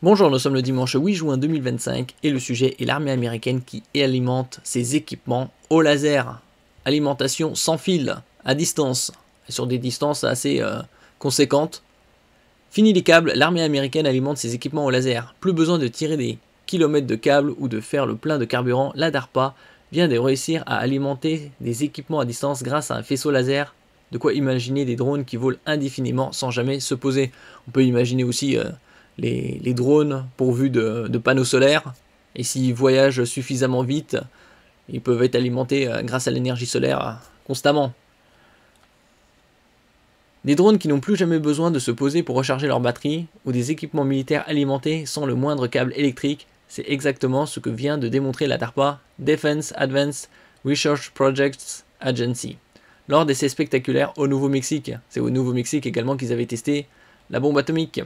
Bonjour, nous sommes le dimanche 8 juin 2025 et le sujet est l'armée américaine qui alimente ses équipements au laser. Alimentation sans fil, à distance, et sur des distances assez conséquentes. Fini les câbles, l'armée américaine alimente ses équipements au laser. Plus besoin de tirer des kilomètres de câbles ou de faire le plein de carburant, la DARPA vient de réussir à alimenter des équipements à distance grâce à un faisceau laser. De quoi imaginer des drones qui volent indéfiniment sans jamais se poser. On peut imaginer aussi les drones pourvus de panneaux solaires, et s'ils voyagent suffisamment vite, ils peuvent être alimentés grâce à l'énergie solaire constamment. Des drones qui n'ont plus jamais besoin de se poser pour recharger leur batterie, ou des équipements militaires alimentés sans le moindre câble électrique, c'est exactement ce que vient de démontrer la DARPA, Defense Advanced Research Projects Agency, lors d'essais spectaculaires au Nouveau-Mexique. C'est au Nouveau-Mexique également qu'ils avaient testé la bombe atomique.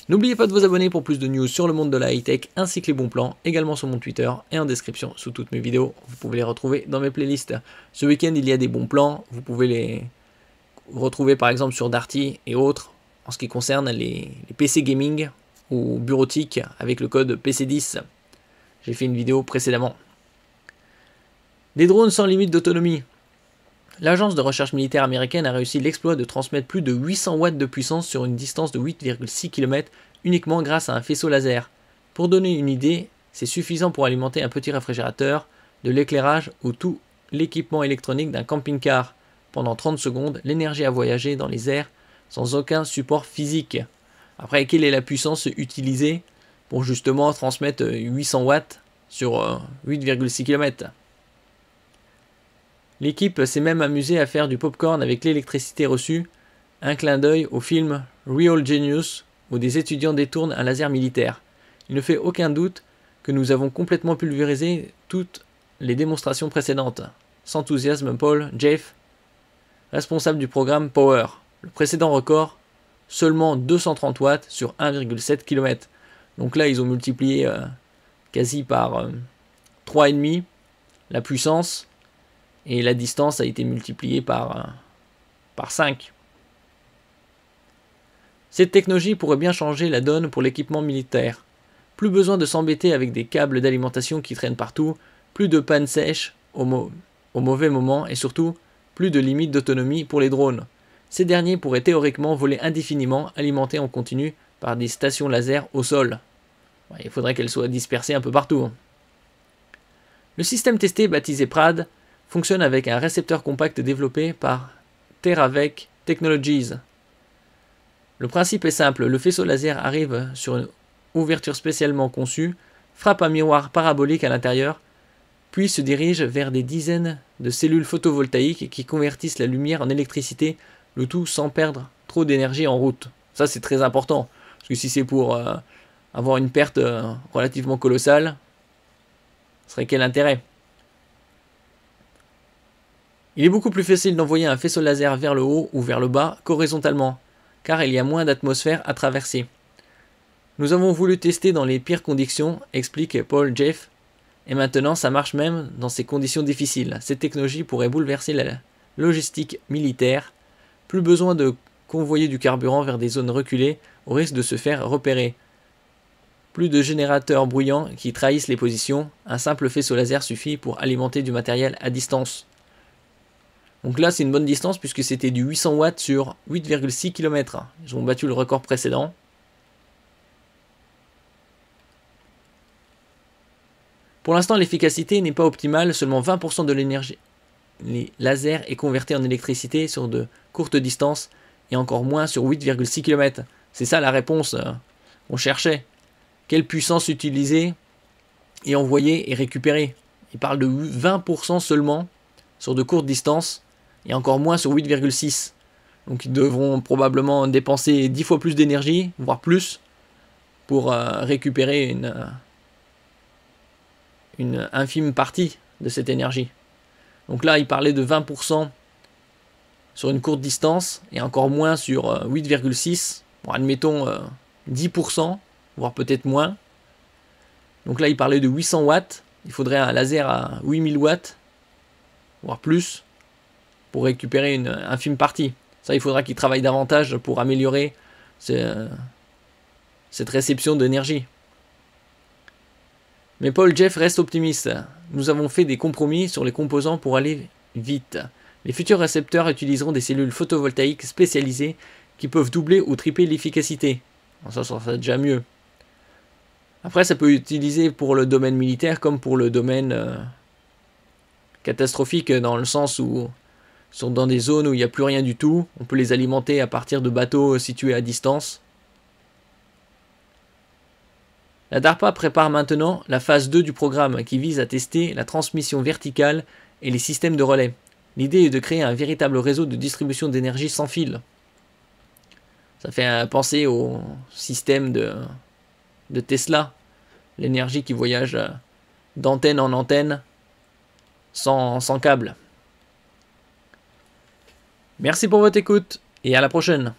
N'oubliez pas de vous abonner pour plus de news sur le monde de la high-tech ainsi que les bons plans, également sur mon Twitter et en description sous toutes mes vidéos. Vous pouvez les retrouver dans mes playlists. Ce week-end, il y a des bons plans. Vous pouvez les retrouver par exemple sur Darty et autres en ce qui concerne les PC gaming ou bureautiques avec le code PC10. J'ai fait une vidéo précédemment. Des drones sans limite d'autonomie. L'agence de recherche militaire américaine a réussi l'exploit de transmettre plus de 800 watts de puissance sur une distance de 8,6 km uniquement grâce à un faisceau laser. Pour donner une idée, c'est suffisant pour alimenter un petit réfrigérateur, de l'éclairage ou tout l'équipement électronique d'un camping-car. Pendant 30 secondes, l'énergie a voyagé dans les airs sans aucun support physique. Après, quelle est la puissance utilisée pour justement transmettre 800 watts sur 8,6 km ? L'équipe s'est même amusée à faire du popcorn avec l'électricité reçue, un clin d'œil au film Real Genius où des étudiants détournent un laser militaire. Il ne fait aucun doute que nous avons complètement pulvérisé toutes les démonstrations précédentes. S'enthousiasme Paul Jeff, responsable du programme Power. Le précédent record, seulement 230 watts sur 1,7 km. Donc là, ils ont multiplié quasi par 3,5 la puissance. Et la distance a été multipliée par 5. Cette technologie pourrait bien changer la donne pour l'équipement militaire. Plus besoin de s'embêter avec des câbles d'alimentation qui traînent partout, plus de panne sèche au mauvais moment et surtout plus de limites d'autonomie pour les drones. Ces derniers pourraient théoriquement voler indéfiniment, alimentés en continu par des stations laser au sol. Il faudrait qu'elles soient dispersées un peu partout. Le système testé, baptisé PRAD, fonctionne avec un récepteur compact développé par Teravec Technologies. Le principe est simple, le faisceau laser arrive sur une ouverture spécialement conçue, frappe un miroir parabolique à l'intérieur, puis se dirige vers des dizaines de cellules photovoltaïques qui convertissent la lumière en électricité, le tout sans perdre trop d'énergie en route. Ça c'est très important, parce que si c'est pour avoir une perte relativement colossale, ce serait quel intérêt ? Il est beaucoup plus facile d'envoyer un faisceau laser vers le haut ou vers le bas qu'horizontalement, car il y a moins d'atmosphère à traverser. Nous avons voulu tester dans les pires conditions, explique Paul Jeff, et maintenant ça marche même dans ces conditions difficiles. Cette technologie pourrait bouleverser la logistique militaire. Plus besoin de convoyer du carburant vers des zones reculées au risque de se faire repérer. Plus de générateurs bruyants qui trahissent les positions, un simple faisceau laser suffit pour alimenter du matériel à distance. Donc là, c'est une bonne distance puisque c'était du 800 watts sur 8,6 km. Ils ont battu le record précédent. Pour l'instant, l'efficacité n'est pas optimale. Seulement 20% de l'énergie laser est convertie en électricité sur de courtes distances et encore moins sur 8,6 km. C'est ça la réponse qu'on cherchait. Quelle puissance utiliser et envoyer et récupérer ? Il parle de 20% seulement sur de courtes distances. Et encore moins sur 8,6. Donc ils devront probablement dépenser 10 fois plus d'énergie, voire plus, pour récupérer une infime partie de cette énergie. Donc là, il parlait de 20% sur une courte distance, et encore moins sur 8,6. Bon, admettons 10%, voire peut-être moins. Donc là, il parlait de 800 watts. Il faudrait un laser à 8000 watts, voire plus, pour récupérer une infime partie. Ça, il faudra qu'il travaille davantage pour améliorer cette réception d'énergie. Mais Paul Jeff reste optimiste. Nous avons fait des compromis sur les composants pour aller vite. Les futurs récepteurs utiliseront des cellules photovoltaïques spécialisées qui peuvent doubler ou tripler l'efficacité. Ça sera déjà mieux. Après, ça peut être utilisé pour le domaine militaire comme pour le domaine catastrophique, dans le sens où sont dans des zones où il n'y a plus rien du tout. On peut les alimenter à partir de bateaux situés à distance. La DARPA prépare maintenant la phase 2 du programme qui vise à tester la transmission verticale et les systèmes de relais. L'idée est de créer un véritable réseau de distribution d'énergie sans fil. Ça fait penser au système de Tesla, l'énergie qui voyage d'antenne en antenne sans câble. Merci pour votre écoute et à la prochaine.